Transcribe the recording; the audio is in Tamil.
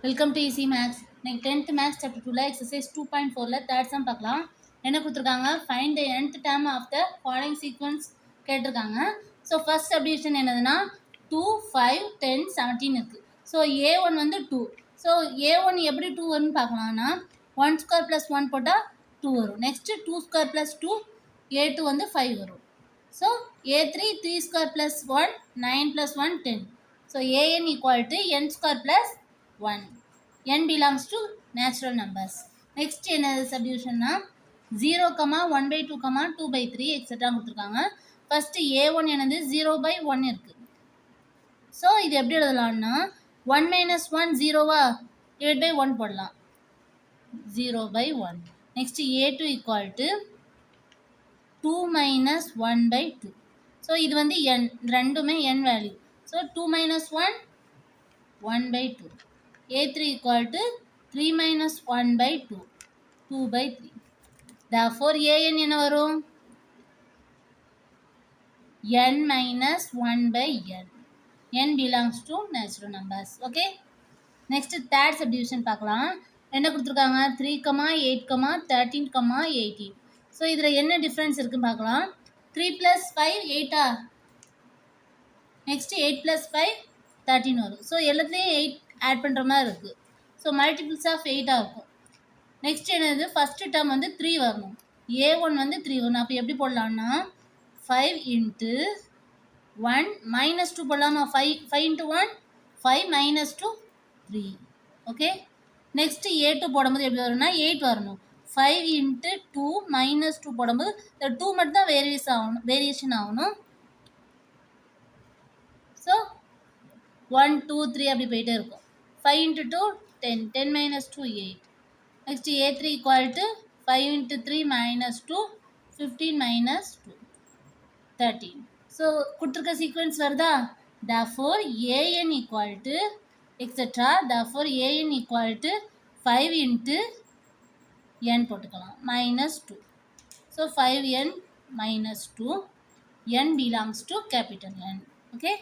Welcome to easy maths. இன்னைக்கு 10th மேக்ஸ் சாப்டர் 2ல எக்ஸசைஸ் 2.4ல தேர்ட் சம் பார்க்கலாம். என்ன கொடுத்துருக்காங்க? Find the nth term of the following sequence கேட்டிருக்காங்க. ஸோ ஃபர்ஸ்ட் சப்டிவிஷன் என்னதுன்னா 2, 5, 10, 17 இருக்குது. ஸோ A1 வந்து 2. ஸோ A1 எப்படி 2 வரும்னு பார்க்கலாம்னா 1 ஸ்கொயர் ப்ளஸ் 1 போட்டால் 2 வரும். நெக்ஸ்ட்டு 2 ஸ்கொயர் ப்ளஸ் 2 A2 வந்து 5 வரும். So A3 3 square plus 1 9 plus 1 10. So AN equal to n square plus 1. n belongs to natural numbers. Next என்னது சப்டிவிஷன்னா 0, 1/2, 2/3 எக்ஸெட்ரா கொடுத்துருக்காங்க. ஃபர்ஸ்ட் A1 என்னது 0/1 இருக்கு. ஸோ இது எப்படி எழுதலாம்னா 1 - 1 0வா, 8/1 போடலாம். 0/1. Next A2 equal to 2 - 1/2. So இது வந்து n, ரெண்டுமே n value. So 2 - 1 1/2. A3 equal to 3 - 1/2 2/3. Therefore AN என்ன வரும்? n - 1/n. n belongs to natural numbers. Okay. Next third subdivision பார்க்கலாம். என்ன கொடுத்துருக்காங்க? 3, 8, 13, 18. ஸோ இதில் என்ன டிஃப்ரென்ஸ் இருக்குன்னு பார்க்கலாம். 3 + 5 8ஆ, நெக்ஸ்ட் 8 + 5 13 வரும். ஸோ எல்லாத்துலேயும் 8 ஆட் பண்ணுற மாதிரி இருக்குது. ஸோ மல்டிபிள்ஸ் ஆஃப் 8ஆக இருக்கும். நெக்ஸ்ட் என்னது? ஃபஸ்ட்டு டேர்ம் வந்து 3 வரணும். A1 வந்து 3 வரணும். அப்போ எப்படி போடலான்னா 5 × 1 - 2 போடலாமா? 5 × 1 5 - 2 3. ஓகே. நெக்ஸ்ட் A2 போடும்போது எப்படி வரும்னா 8 வரணும். 5 × 2 - 2 போடும்போது இந்த 2 மட்டும் தான் வேரியேஷன் ஆகணும். ஸோ 1 2 3 அப்படி போயிட்டே இருக்கும். 5 × 2 10, 10 - 2 8. Next A3 equal to 5 × 3 - 2 15 - 2 13. So கொடுத்துருக்க சீக்வன்ஸ் வருதா? Therefore AN equal to etc. Therefore AN equal to 5 × n போட்டுக்கலாம் -2. So 5n - 2. n belongs to capital N. Okay.